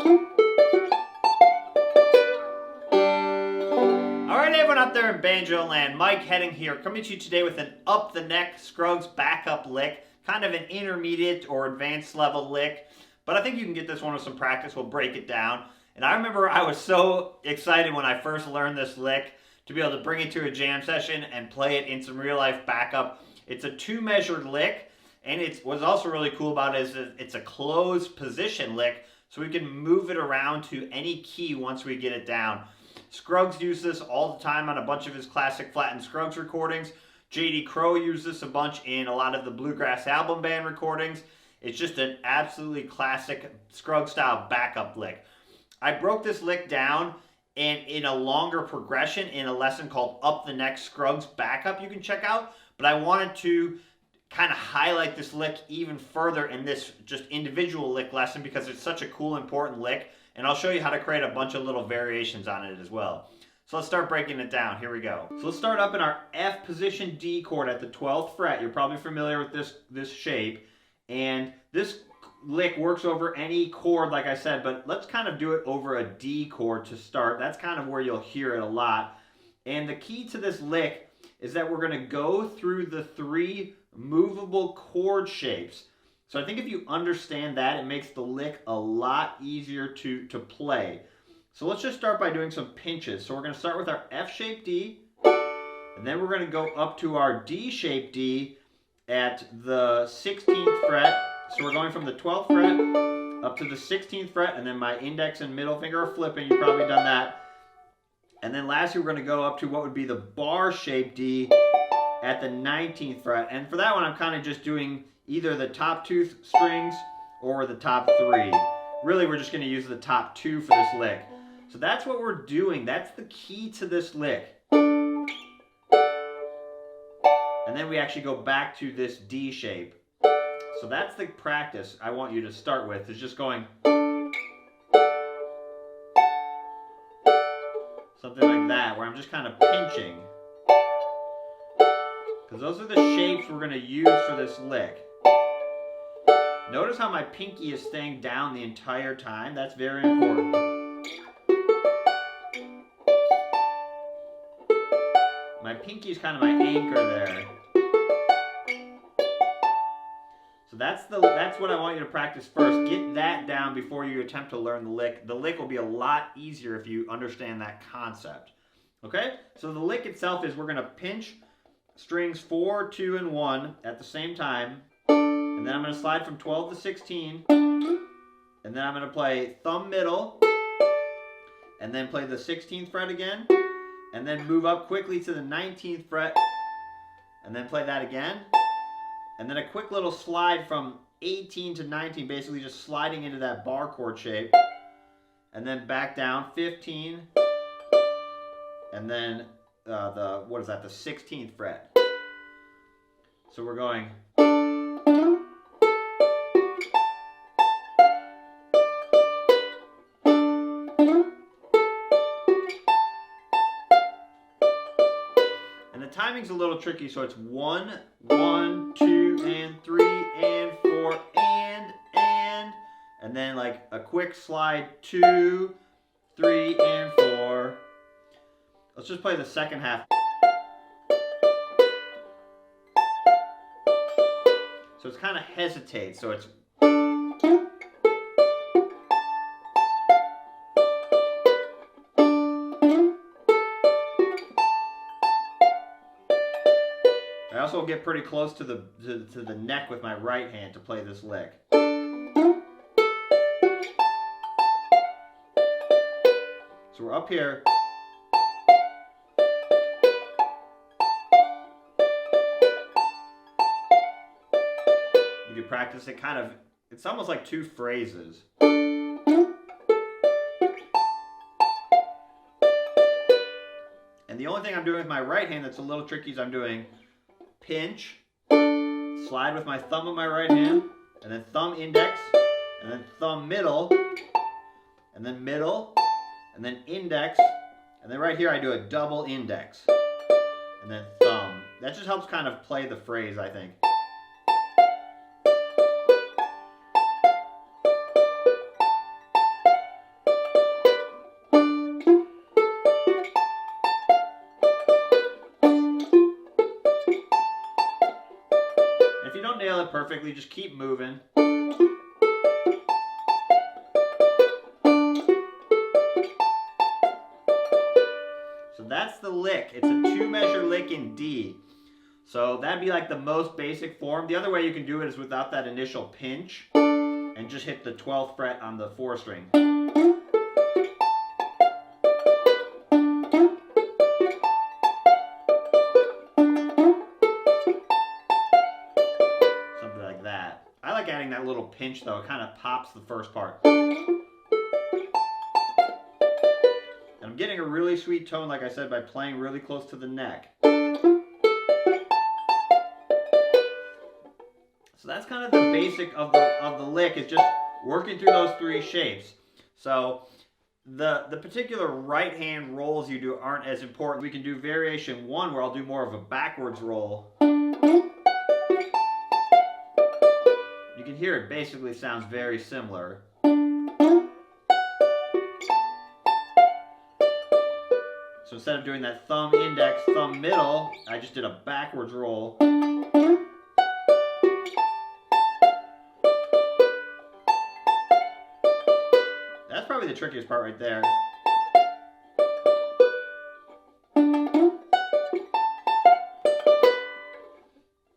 Alright everyone out there in Banjo land, Mike Hedding here, coming to you today with an up the neck Scruggs backup lick, kind of an intermediate or advanced level lick, but I think you can get this one with some practice. We'll break it down. And I remember I was so excited when I first learned this lick to be able to bring it to a jam session and play it in some real life backup. It's a 2-measured lick, and what's also really cool about it is that it's a closed position lick, so we can move it around to any key once we get it down. Scruggs used this all the time on a bunch of his classic Flattened Scruggs recordings. J.D. Crowe used this a bunch in a lot of the Bluegrass Album Band recordings. It's just an absolutely classic Scruggs style backup lick. I broke this lick down and in a longer progression in a lesson called Up the Neck Scruggs Backup you can check out, but I wanted to kind of highlight this lick even further in this just individual lick lesson because it's such a cool, important lick. And I'll show you how to create a bunch of little variations on it as well. So let's start breaking it down. Here we go. So let's start up in our F position D chord at the 12th fret. You're probably familiar with this shape. And this lick works over any chord, like I said, but let's kind of do it over a D chord to start. That's kind of where you'll hear it a lot. And the key to this lick is that we're going to go through the 3 movable chord shapes. So I think if you understand that, it makes the lick a lot easier to play. So let's just start by doing some pinches. So we're going to start with our F-shaped D, and then we're going to go up to our D-shaped D at the 16th fret. So we're going from the 12th fret up to the 16th fret, and then my index and middle finger are flipping. You've probably done that. And then lastly, we're going to go up to what would be the bar-shaped D at the 19th fret. And for that one, I'm kind of just doing either the top 2 strings or the top 3. Really, we're just going to use the top 2 for this lick. So that's what we're doing. That's the key to this lick. And then we actually go back to this D shape. So that's the practice I want you to start with, is just going something like that, where I'm just kind of pinching. Because those are the shapes we're going to use for this lick. Notice how my pinky is staying down the entire time. That's very important. My pinky is kind of my anchor there. So that's what I want you to practice first. Get that down before you attempt to learn the lick. The lick will be a lot easier if you understand that concept. Okay? So the lick itself is we're going to pinch strings 4, 2, and 1 at the same time. And then I'm going to slide from 12 to 16, and then I'm going to play thumb middle, and then play the 16th fret again, and then move up quickly to the 19th fret, and then play that again, and then a quick little slide from 18 to 19, basically just sliding into that bar chord shape, and then back down 15, and then the 16th fret. So we're going. Timing's a little tricky, so it's 1, 1, 2, and 3, and 4, and then like a quick slide 2, 3, and 4. Let's just play the second half. So it's kind of hesitates, so it's. I also get pretty close to the neck with my right hand to play this lick. So we're up here. You can practice it it's almost like 2 phrases. And the only thing I'm doing with my right hand that's a little tricky is I'm doing pinch, slide with my thumb on my right hand, and then thumb index, and then thumb middle, and then middle, and then index, and then right here I do a double index, and then thumb. That just helps kind of play the phrase, I think. it perfectly, just keep moving. So that's the lick. It's a 2-measure lick in D. So that'd be like the most basic form. The other way you can do it is without that initial pinch and just hit the 12th fret on the 4 string. Something like that. I like adding that little pinch though. It kind of pops the first part. And I'm getting a really sweet tone, like I said, by playing really close to the neck. So that's kind of the basic of the lick, is just working through those 3 shapes. So the particular right hand rolls you do aren't as important. We can do variation 1 where I'll do more of a backwards roll. You can hear it basically sounds very similar. So instead of doing that thumb index, thumb middle, I just did a backwards roll. That's probably the trickiest part right there.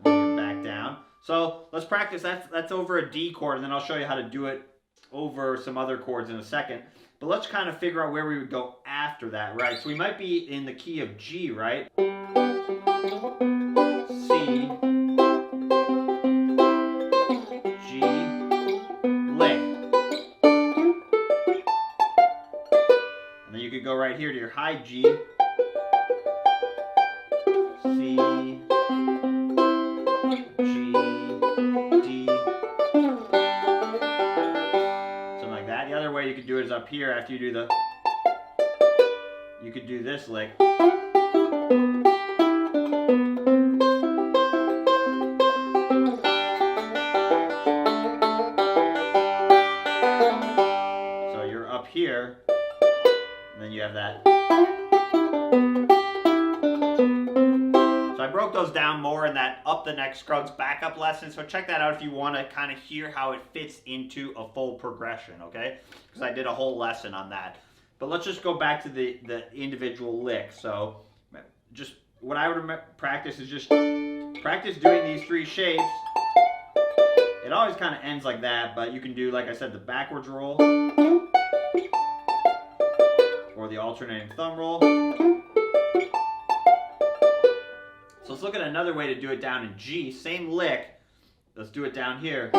And back down. So let's practice. That's over a D chord, and then I'll show you how to do it over some other chords in a second. But let's kind of figure out where we would go after that, right? So we might be in the key of G, right? C, G, lick. And then you could go right here to your high G, C, G, D. The other way you could do it is up here after you do the, you could do this lick. So you're up here, and then you have that. So I broke those down more in that Up the Neck Scruggs backup lesson, so check that out if you want to kind of hear how it fits into a full progression, okay? Because I did a whole lesson on that. But let's just go back to the individual licks. So just what I would practice is just practice doing these 3 shapes. It always kind of ends like that, but you can do, like I said, the backwards roll or the alternating thumb roll. So let's look at another way to do it down in G. Same lick. Let's do it down here.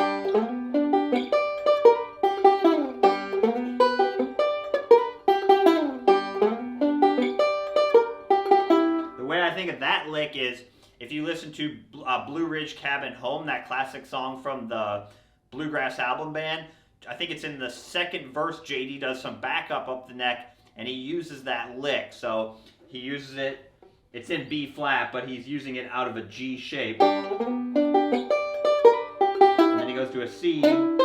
The way I think of that lick is, if you listen to Blue Ridge Cabin Home, that classic song from the Bluegrass album band, I think it's in the 2nd verse, JD does some backup up the neck, and he uses that lick. So he uses it. It's in B flat, but he's using it out of a G shape. And then he goes to a C, and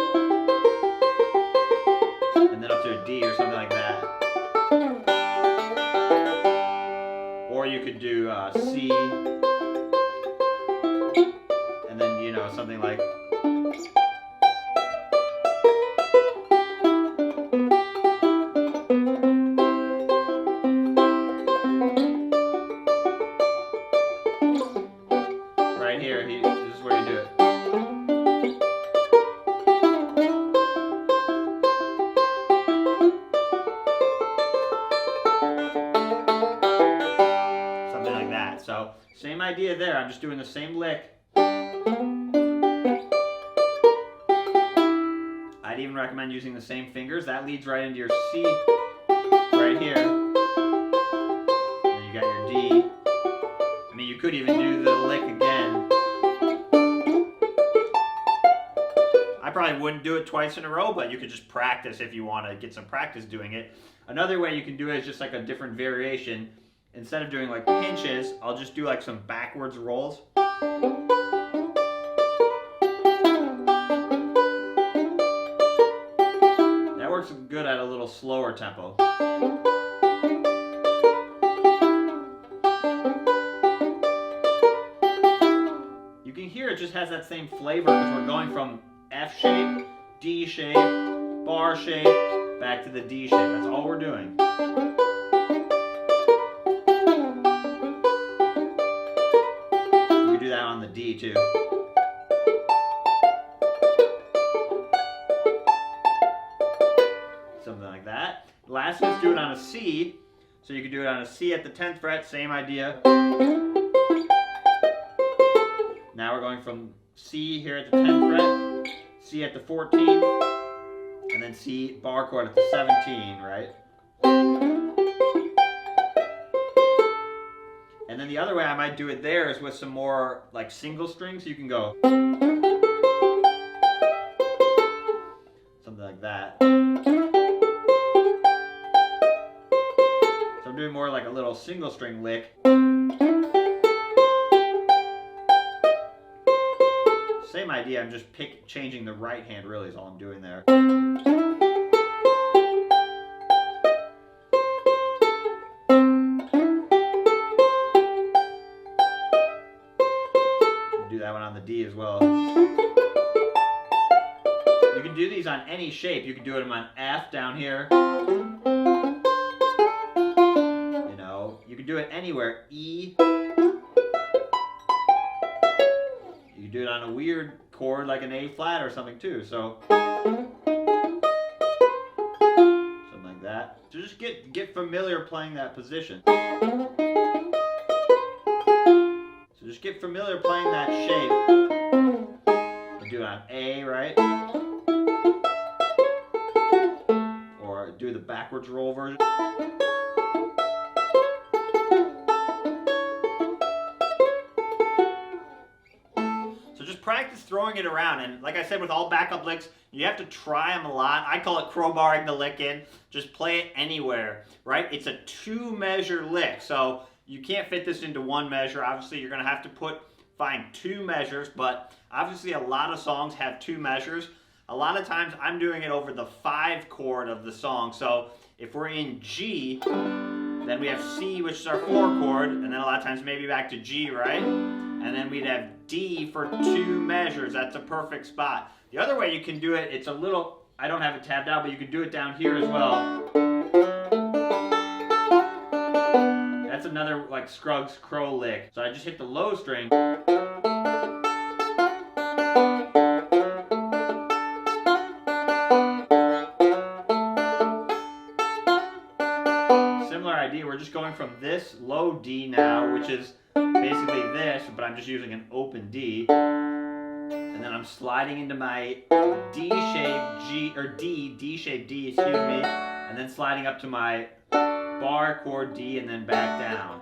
then up to a D or something like that. Or you could do C, and then, you know, something like... Right here, this is where you do it. Something like that. So, same idea there. I'm just doing the same lick. I'd even recommend using the same fingers. That leads right into your C right here. And then you got your D. I mean, you could even do the lick again. I probably wouldn't do it twice in a row, but you could just practice if you want to get some practice doing it. Another way you can do it is just like a different variation. Instead of doing like pinches, I'll just do like some backwards rolls. That works good at a little slower tempo. You can hear it just has that same flavor because we're going from F shape, D shape, bar shape, back to the D shape. That's all we're doing. You can do that on the D too. Something like that. Last, let's do it on a C. So you can do it on a C at the 10th fret, same idea. Now we're going from C here at the 10th fret, C at the 14th, and then C bar chord at the 17, right? And then the other way I might do it there is with some more like single strings. So you can go something like that. So I'm doing more like a little single string lick. Same idea, I'm just changing the right hand really is all I'm doing there. Do that one on the D as well. You can do these on any shape. You can do them on F down here. You know, you can do it anywhere. E. You can do it on a weird chord like an A flat or something too. So something like that. So just get familiar playing that position. So just get familiar playing that shape. You do it on A, right? Or do the backwards roll version. Practice throwing it around, and like I said, with all backup licks, you have to try them a lot. I call it crowbarring the lick in. Just play it anywhere, right? It's a 2-measure lick, so you can't fit this into 1 measure. Obviously, you're going to have to find 2 measures, but obviously a lot of songs have 2 measures. A lot of times I'm doing it over the 5 chord of the song. So if we're in G, then we have C, which is our 4 chord, and then a lot of times maybe back to G, right? And then we'd have D for 2 measures. That's a perfect spot. The other way you can do it, it's a little, I don't have it tabbed out, but you can do it down here as well. That's another like Scruggs crow lick. So I just hit the low string. Similar idea, we're just going from this low D now, which is basically this, but I'm just using an open D, and then I'm sliding into my D shape G, or D shape D, excuse me, and then sliding up to my bar chord D, and then back down.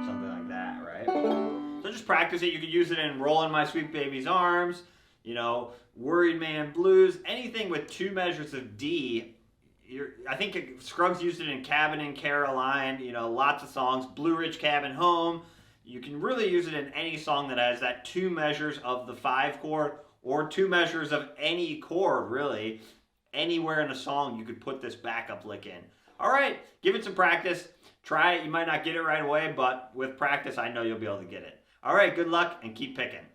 Something like that, right? So just practice it. You could use it in Rollin' My Sweet Baby's Arms, you know, Worried Man Blues, anything with 2 measures of D. I think Scruggs used it in Cabin in Caroline, you know, lots of songs. Blue Ridge Cabin Home. You can really use it in any song that has that 2 measures of the 5 chord or 2 measures of any chord, really. Anywhere in a song you could put this backup lick in. All right, give it some practice. Try it. You might not get it right away, but with practice, I know you'll be able to get it. All right, good luck and keep picking.